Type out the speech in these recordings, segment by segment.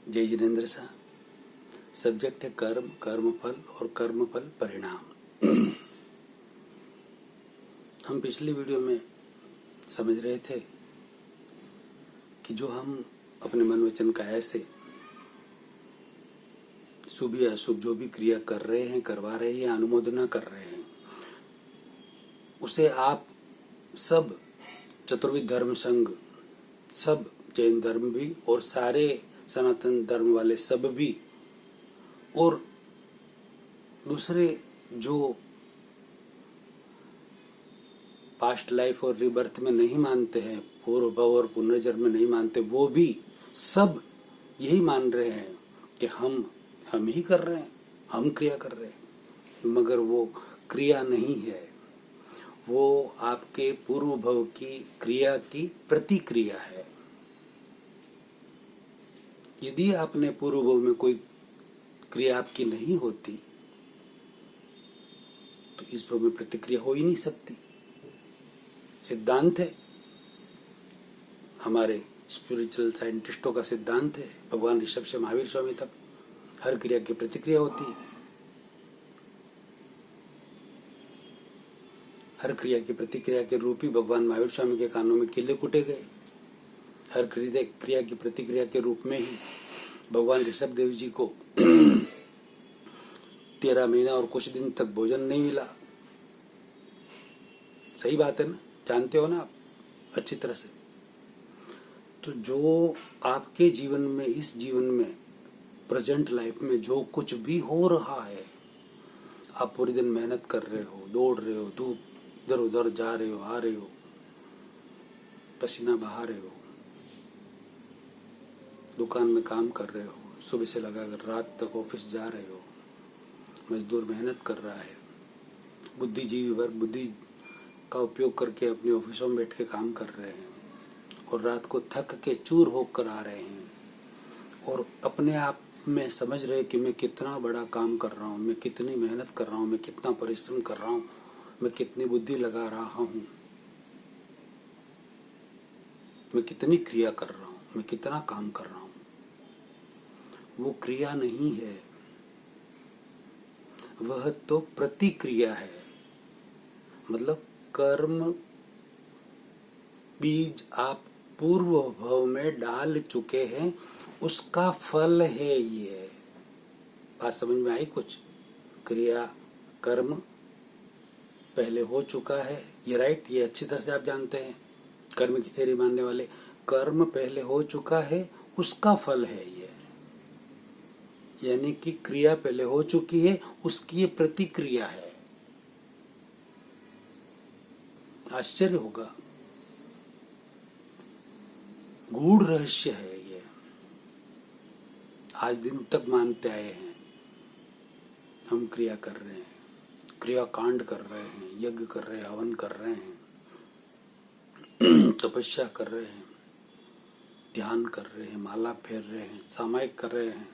जय जिनेन्द्र शाह। सब्जेक्ट है कर्म, कर्मफल और कर्मफल परिणाम। हम पिछली वीडियो में समझ रहे थे कि जो हम अपने मन वचन काया से शुभ या अशुभ जो भी क्रिया कर रहे हैं, करवा रहे हैं या अनुमोदना कर रहे हैं, उसे आप सब चतुर्विध धर्म संघ, सब जैन धर्म भी और सारे सनातन धर्म वाले सब भी और दूसरे जो पास्ट लाइफ और रिबर्थ में नहीं मानते हैं, पूर्व भव और पुनर्जन्म में नहीं मानते, वो भी सब यही मान रहे हैं कि हम ही कर रहे हैं, हम क्रिया कर रहे हैं, मगर वो क्रिया नहीं है, वो आपके पूर्व भव की क्रिया की प्रतिक्रिया है। यदि आपने पूर्व भव में कोई क्रिया आपकी नहीं होती तो इस भव में प्रतिक्रिया हो ही नहीं सकती। सिद्धांत है, हमारे स्पिरिचुअल साइंटिस्टों का सिद्धांत है, भगवान ऋषभ से महावीर स्वामी तक हर क्रिया की प्रतिक्रिया होती है। हर क्रिया की प्रतिक्रिया के रूप ही भगवान महावीर स्वामी के कानों में किले कुटे गए। हर क्रिया की प्रतिक्रिया के रूप में ही भगवान ऋषभ देव जी को 13 महीना और कुछ दिन तक भोजन नहीं मिला। सही बात है ना, जानते हो ना आप अच्छी तरह से। तो जो आपके जीवन में, इस जीवन में, प्रेजेंट लाइफ में जो कुछ भी हो रहा है, आप पूरे दिन मेहनत कर रहे हो, दौड़ रहे हो, धूप इधर उधर जा रहे हो, आ रहे हो, पसीना बहा रहे हो, दुकान में काम कर रहे हो, सुबह से लगाकर रात तक ऑफिस जा रहे हो, मजदूर मेहनत कर रहा है, बुद्धिजीवी वर्ग बुद्धि का उपयोग करके अपने ऑफिसों में बैठ के काम कर रहे हैं और रात को थक के चूर होकर आ रहे हैं और अपने आप में समझ रहे कि मैं कितना बड़ा काम कर रहा हूँ, मैं कितनी मेहनत कर रहा हूँ, मैं कितना परिश्रम कर रहा हूँ, मैं कितनी बुद्धि लगा रहा हूँ, मैं कितनी क्रिया कर रहा हूँ, मैं कितना काम कर रहा हूँ। वो क्रिया नहीं है, वह तो प्रतिक्रिया है। मतलब कर्म बीज आप पूर्व भव में डाल चुके हैं, उसका फल है ये। बात समझ में आई कुछ? क्रिया कर्म पहले हो चुका है, ये राइट, ये अच्छी तरह से आप जानते हैं। कर्म की थ्योरी मानने वाले, कर्म पहले हो चुका है, उसका फल है ये। यानी कि क्रिया पहले हो चुकी है, उसकी ये प्रतिक्रिया है। आश्चर्य होगा, गूढ़ रहस्य है ये। आज दिन तक मानते आए हैं हम क्रिया कर रहे हैं, क्रिया कांड कर रहे हैं, यज्ञ कर रहे हैं, हवन कर रहे हैं, तपस्या कर रहे हैं, ध्यान कर रहे हैं, माला फेर रहे हैं, सामायिक कर रहे हैं।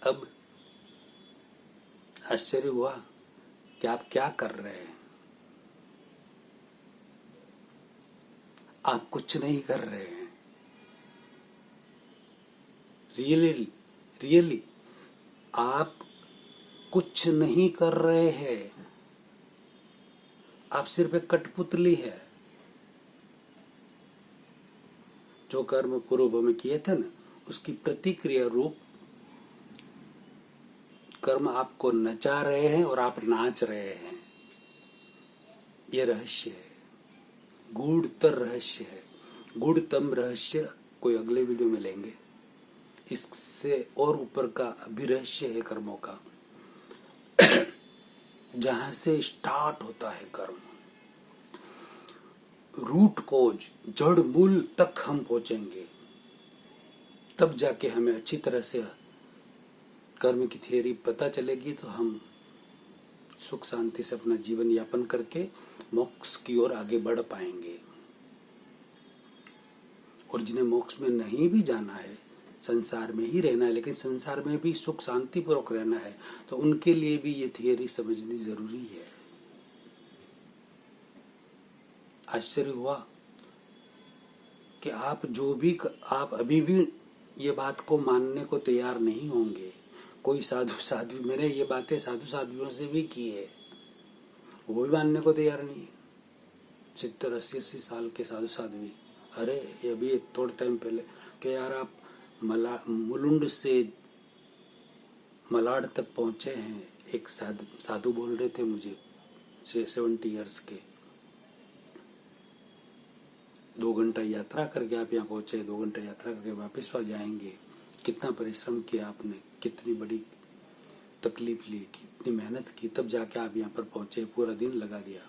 अब आश्चर्य हुआ कि आप क्या कर रहे हैं। आप कुछ नहीं कर रहे हैं। रियली आप कुछ नहीं कर रहे हैं। आप सिर्फ एक कठपुतली है। जो कर्म पूर्व में किए थे ना, उसकी प्रतिक्रिया रूप कर्म आपको नचा रहे हैं और आप नाच रहे हैं। ये रहस्य है, गूढ़तर रहस्य है। गूढ़तम रहस्य कोई अगले वीडियो में लेंगे। इससे और ऊपर का अभिरहस्य है कर्मों का, जहां से स्टार्ट होता है कर्म, रूट कोज, जड़ मूल तक हम पहुंचेंगे, तब जाके हमें अच्छी तरह से कर्म की थियरी पता चलेगी। तो हम सुख शांति से अपना जीवन यापन करके मोक्ष की ओर आगे बढ़ पाएंगे। और जिन्हें मोक्ष में नहीं भी जाना है, संसार में ही रहना है, लेकिन संसार में भी सुख शांति पूर्वक रहना है, तो उनके लिए भी ये थियरी समझनी जरूरी है। आश्चर्य हुआ कि आप अभी भी ये बात को मानने को तैयार नहीं होंगे। कोई साधु साध्वी, मैंने ये बातें साधु साध्वियों से भी की है, वो भी मानने को तैयार नहीं है। 70-80 साल के साधु साध्वी, अरे ये अभी थोड़े टाइम पहले कि यार आप मुलुंड से मलाड तक पहुंचे हैं। एक साधु बोल रहे थे मुझे 70 इयर्स के, 2 घंटा यात्रा करके आप यहाँ पहुंचे, 2 घंटा यात्रा करके वापस वहाँ जाएंगे। कितना परिश्रम किया आपने, कितनी बड़ी तकलीफ ली, कितनी मेहनत की, तब जाके आप यहाँ पर पहुंचे, पूरा दिन लगा दिया।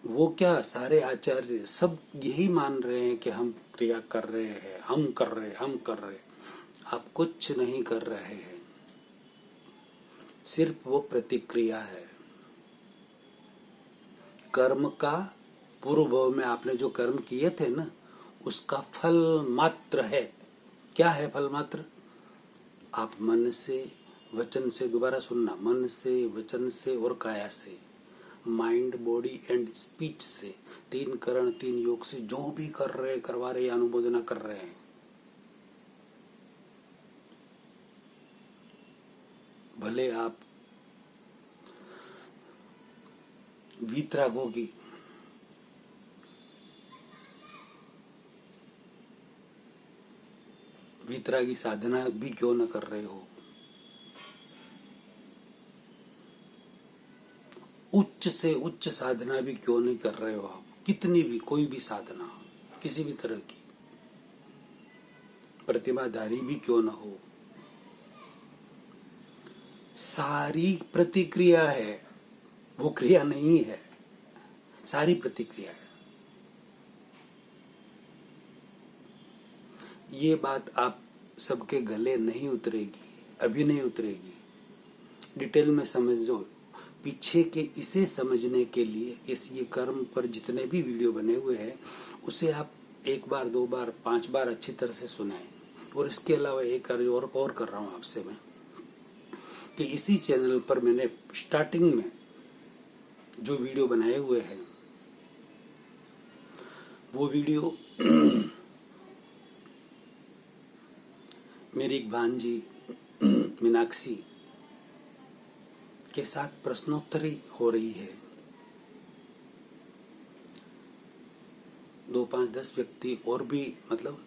वो क्या, सारे आचार्य सब यही मान रहे हैं कि हम क्रिया कर रहे हैं, हम कर रहे। आप कुछ नहीं कर रहे हैं, सिर्फ वो प्रतिक्रिया है। कर्म का पूर्व भाव में आपने जो कर्म किए थे ना, उसका फल मात्र है। क्या है फल मात्र? आप मन से, वचन से, दोबारा सुनना, मन से, वचन से और काया से, माइंड, बॉडी एंड स्पीच से, 3 करण 3 योग से जो भी कर रहे, करवा रहे, अनुमोदना कर रहे हैं, भले आप वीतरागों की वीतरागी साधना भी क्यों न कर रहे हो, उच्च से उच्च साधना भी क्यों नहीं कर रहे हो आप, कितनी भी, कोई भी साधना, किसी भी तरह की प्रतिमाधारी भी क्यों न हो, सारी प्रतिक्रिया है, वो क्रिया नहीं है, सारी प्रतिक्रिया है। ये बात आप सबके गले नहीं उतरेगी, अभी नहीं उतरेगी। डिटेल में समझो। पीछे के इसे समझने के लिए ये कर्म पर जितने भी वीडियो बने हुए हैं, उसे आप 1 बार 2 बार 5 बार अच्छी तरह से सुनाएं। और इसके अलावा एक कार्य और कर रहा हूं आपसे मैं, कि इसी चैनल पर मैंने स्टार्टिंग में जो वीडियो बनाए हुए हैं, वो वीडियो मेरी एक भांजी मीनाक्षी के साथ प्रश्नोत्तरी हो रही है। 2, 5, 10 व्यक्ति और भी मतलब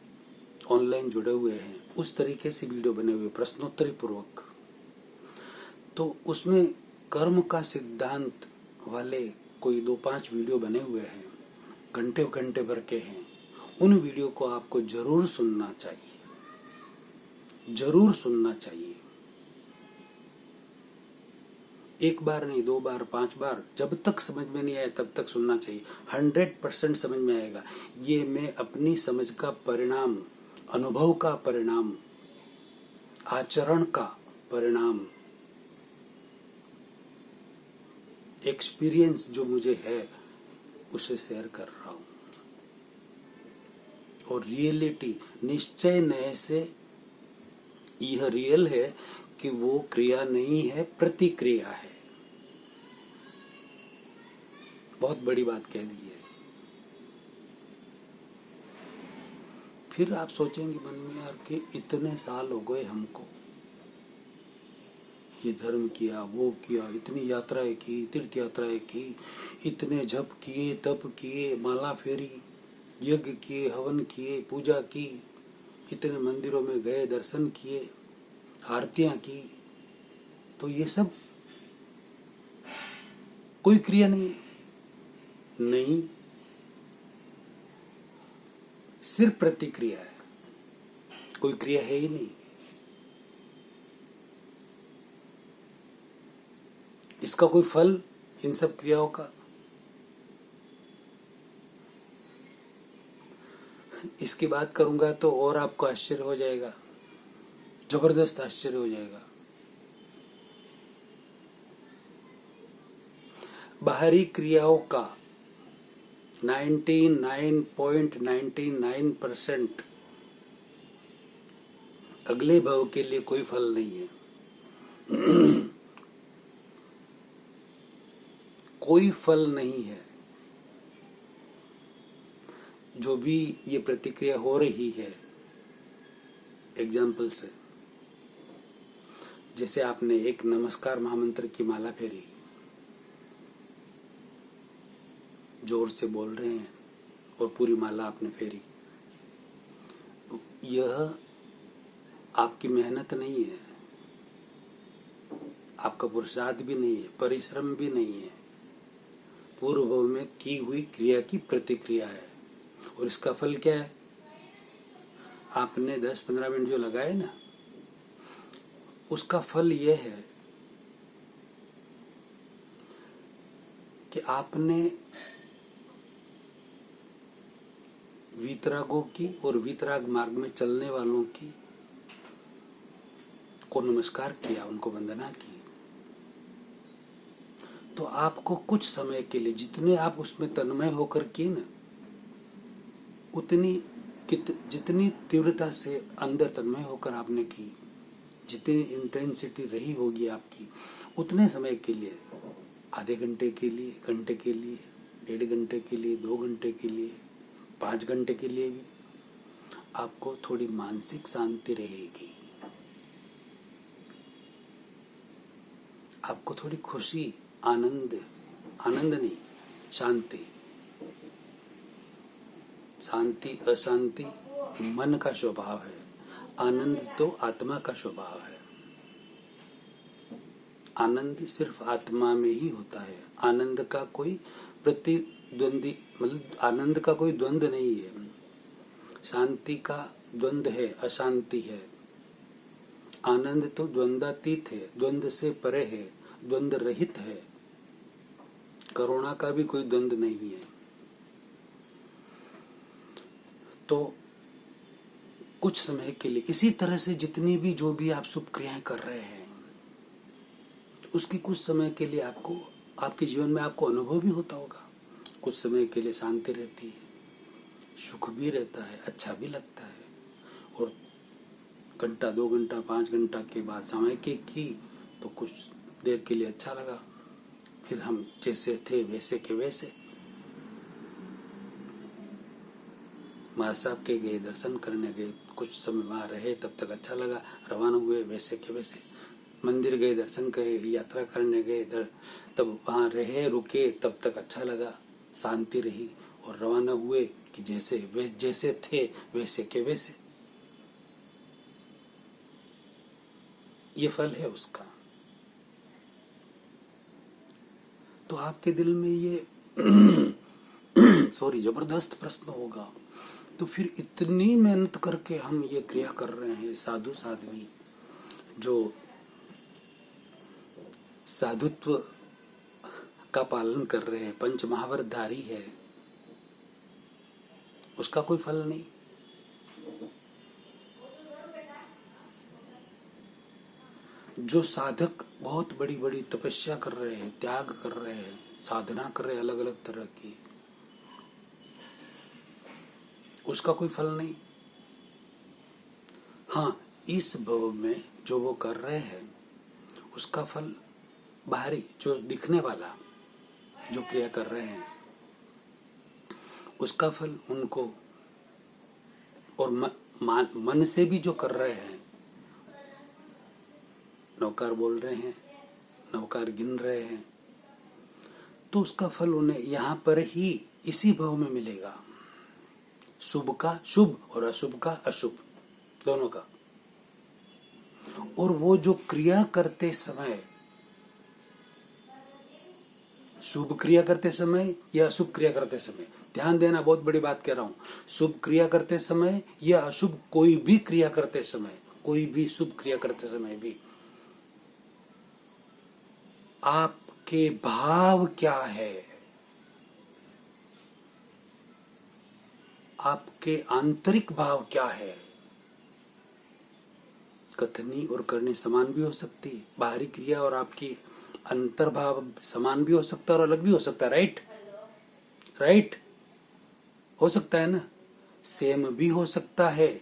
ऑनलाइन जुड़े हुए हैं, उस तरीके से वीडियो बने हुए प्रश्नोत्तरी पूर्वक। तो उसमें कर्म का सिद्धांत वाले कोई 2-5 वीडियो बने हुए हैं, घंटे घंटे भर के हैं। उन वीडियो को आपको जरूर सुनना चाहिए, जरूर सुनना चाहिए। 1 बार नहीं, 2 बार 5 बार, जब तक समझ में नहीं आए तब तक सुनना चाहिए। 100% समझ में आएगा। ये मैं अपनी समझ का परिणाम, अनुभव का परिणाम, आचरण का परिणाम, एक्सपीरियंस जो मुझे है उसे शेयर कर रहा हूं। और रियलिटी, निश्चय नए से यह रियल है कि वो क्रिया नहीं है, प्रतिक्रिया है। बहुत बड़ी बात कह दी है। फिर आप सोचेंगे मन में, यार कि इतने साल हो गए हमको, ये धर्म किया, वो किया, इतनी यात्राएं की, तीर्थ यात्राएं की, इतने जप किए, तप किए, माला फेरी, यज्ञ किए, हवन किए, पूजा की, इतने मंदिरों में गए, दर्शन किए, आरतियां की, तो ये सब कोई क्रिया नहीं है। नहीं, सिर्फ प्रतिक्रिया है, कोई क्रिया है ही नहीं। इसका कोई फल इन सब क्रियाओं का, इसकी बात करूंगा तो और आपको आश्चर्य हो जाएगा, जबरदस्त आश्चर्य हो जाएगा। बाहरी क्रियाओं का 99.99% अगले भाव के लिए कोई फल नहीं है। कोई फल नहीं है। जो भी ये प्रतिक्रिया हो रही है, एग्जाम्पल से, जैसे आपने एक नमस्कार महामंत्र की माला फेरी, जोर से बोल रहे हैं और पूरी माला आपने फेरी, यह आपकी मेहनत नहीं है, आपका पुरुषार्थ भी नहीं है, परिश्रम भी नहीं है, पूर्व में की हुई क्रिया की प्रतिक्रिया है। और इसका फल क्या है? आपने 10-15 मिनट जो लगाए ना, उसका फल यह है कि आपने वीतरागों की और वीतराग मार्ग में चलने वालों की को नमस्कार किया, उनको वंदना की। तो आपको कुछ समय के लिए जितने आप उसमें तन्मय होकर किए ना, जितनी तीव्रता से अंदर तन्मय होकर आपने की, जितनी इंटेंसिटी रही होगी आपकी, उतने समय के लिए, आधे घंटे के लिए, घंटे के लिए, 1.5 घंटे के लिए, 2 घंटे के लिए, 5 घंटे के लिए भी आपको थोड़ी मानसिक शांति रहेगी, आपको थोड़ी खुशी, आनंद नहीं, शांति। शांति अशांति मन का स्वभाव है, आनंद तो आत्मा का स्वभाव है। आनंद सिर्फ आत्मा में ही होता है। आनंद का कोई प्रतिद्वंदी, मतलब आनंद का कोई द्वंद्व नहीं है। शांति का द्वंद्व है, अशांति है। आनंद तो द्वंद्वातीत है, द्वंद्व से परे है, द्वंद्व रहित है। करुणा का भी कोई द्वंद्व नहीं है। तो कुछ समय के लिए इसी तरह से जितनी भी जो भी आप शुभ क्रियाएं कर रहे हैं, उसकी कुछ समय के लिए आपको, आपके जीवन में आपको अनुभव भी होता होगा। कुछ समय के लिए शांति रहती है, सुख भी रहता है, अच्छा भी लगता है। और घंटा, 2 घंटा, 5 घंटा के बाद समय की तो कुछ देर के लिए अच्छा लगा, फिर हम जैसे थे वैसे के वैसे। महाराज साहब के गए, दर्शन करने गए, कुछ समय वहाँ रहे, तब तक अच्छा लगा, रवाना हुए वैसे के वैसे। मंदिर गए, दर्शन करे, यात्रा करने गए, तब वहाँ रहे, रुके, तब तक अच्छा लगा, शांति रही, और रवाना हुए कि जैसे थे वैसे के वैसे। ये फल है उसका। तो आपके दिल में ये सॉरी जबरदस्त प्रश्न होगा, तो फिर इतनी मेहनत करके हम ये क्रिया कर रहे हैं, साधु साध्वी जो साधुत्व का पालन कर रहे हैं, पंच महावरधारी है, उसका कोई फल नहीं। जो साधक बहुत बड़ी बड़ी तपस्या कर रहे हैं, त्याग कर रहे हैं, साधना कर रहे हैं अलग अलग तरह की, उसका कोई फल नहीं। हाँ, इस भव में जो वो कर रहे हैं उसका फल बाहरी, जो दिखने वाला जो क्रिया कर रहे हैं उसका फल उनको, और मन से भी जो कर रहे हैं, नवकार बोल रहे हैं, नवकार गिन रहे हैं, तो उसका फल उन्हें यहाँ पर ही इसी भाव में मिलेगा। शुभ का शुभ और अशुभ का अशुभ, दोनों का। और वो जो क्रिया करते समय, शुभ क्रिया करते समय या अशुभ क्रिया करते समय, ध्यान देना, बहुत बड़ी बात कह रहा हूं। शुभ क्रिया करते समय या अशुभ कोई भी क्रिया करते समय, कोई भी शुभ क्रिया करते समय भी आपके भाव क्या है, आपके आंतरिक भाव क्या है। कथनी और करनी समान भी हो सकती है, बाहरी क्रिया और आपकी अंतर्भाव समान भी हो सकता है और अलग भी हो सकता है। राइट हो सकता है ना, सेम भी हो सकता है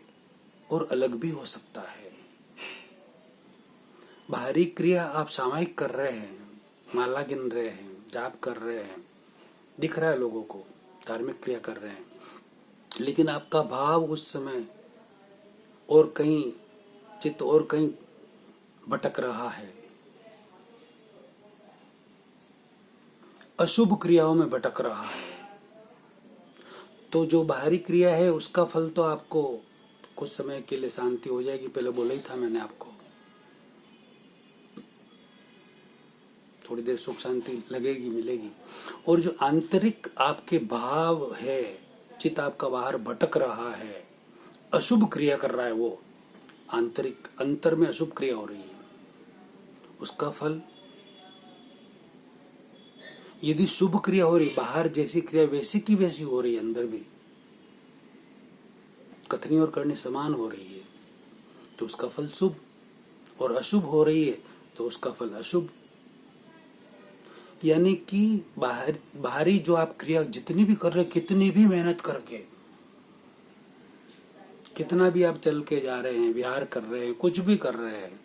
और अलग भी हो सकता है। बाहरी क्रिया आप सामयिक कर रहे हैं, माला गिन रहे हैं, जाप कर रहे हैं, दिख रहा है लोगों को, धार्मिक क्रिया कर रहे हैं, लेकिन आपका भाव उस समय और कहीं, चित्त और कहीं भटक रहा है, अशुभ क्रियाओं में भटक रहा है, तो जो बाहरी क्रिया है उसका फल तो आपको कुछ समय के लिए शांति हो जाएगी, पहले बोला ही था मैंने आपको, थोड़ी देर सुख शांति लगेगी, मिलेगी। और जो आंतरिक आपके भाव है, चित्त आपका बाहर भटक रहा है, अशुभ क्रिया कर रहा है, वो आंतरिक अंतर में अशुभ क्रिया हो रही है, उसका फल, यदि शुभ क्रिया हो रही, बाहर जैसी क्रिया वैसी की वैसी हो रही है, अंदर भी कथनी और करनी समान हो रही है, तो उसका फल शुभ, और अशुभ हो रही है तो उसका फल अशुभ। यानी कि बाहरी जो आप क्रिया जितनी भी कर रहे, कितनी भी मेहनत करके, कितना भी आप चल के जा रहे हैं, विहार कर रहे हैं, कुछ भी कर रहे हैं,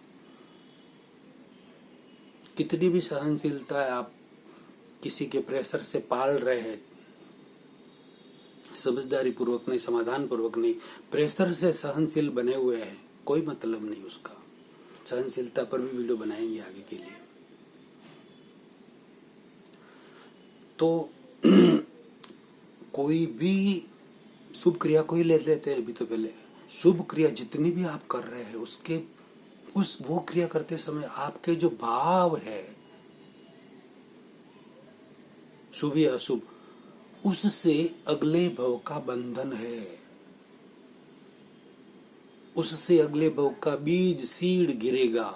कितनी भी सहनशीलता आप किसी के प्रेशर से पाल रहे हैं, समझदारी पूर्वक नहीं, समाधान पूर्वक नहीं, प्रेशर से सहनशील बने हुए हैं, कोई मतलब नहीं उसका। सहनशीलता पर भी वीडियो बनाएंगे आगे के लिए। तो कोई भी शुभ क्रिया को ही ले लेते हैं, अभी तो पहले शुभ क्रिया जितनी भी आप कर रहे हैं, उसके वो क्रिया करते समय आपके जो भाव है, शुभ या अशुभ, उससे अगले भव का बंधन है, उससे अगले भव का बीज सीड गिरेगा,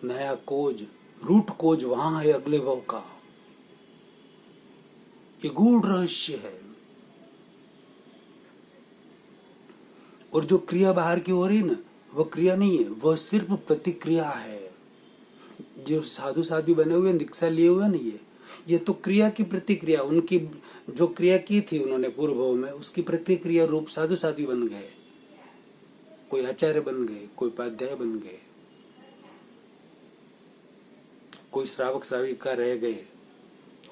नया कोज, रूट कोज वहां है अगले भव का। ये गूढ़ रहस्य है। और जो क्रिया बाहर की हो रही ना, वह क्रिया नहीं है, वह सिर्फ प्रतिक्रिया है। जो साधु साधु बने हुए दीक्षा लिए हुए नहीं, ये तो क्रिया की प्रतिक्रिया, उनकी जो क्रिया की थी उन्होंने पूर्व भाव में, उसकी प्रतिक्रिया रूप साधु साधु बन गए, कोई आचार्य बन गए, कोई उपाध्याय बन गए, कोई श्रावक श्राविका रह गए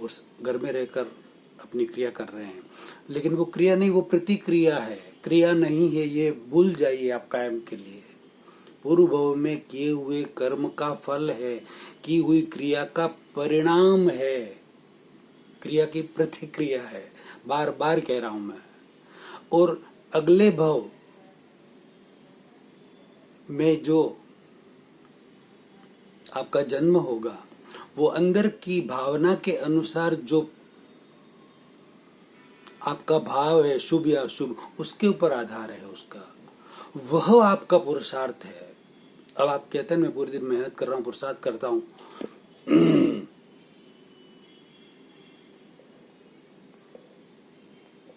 और घर में रहकर अपनी क्रिया कर रहे हैं। लेकिन वो क्रिया नहीं, वो प्रतिक्रिया है, क्रिया नहीं है, ये भूल जाइए आप कायम के लिए। पूर्व भाव में किए हुए कर्म का फल है, की हुई क्रिया का परिणाम है, क्रिया की प्रतिक्रिया है, बार बार कह रहा हूं मैं। और अगले भाव में जो आपका जन्म होगा, वो अंदर की भावना के अनुसार जो आपका भाव है, शुभ या अशुभ, उसके ऊपर आधार है उसका, वह आपका पुरुषार्थ है। अब आप कहते हैं मैं पूरे दिन मेहनत कर रहा हूं, पुरुषार्थ करता हूं,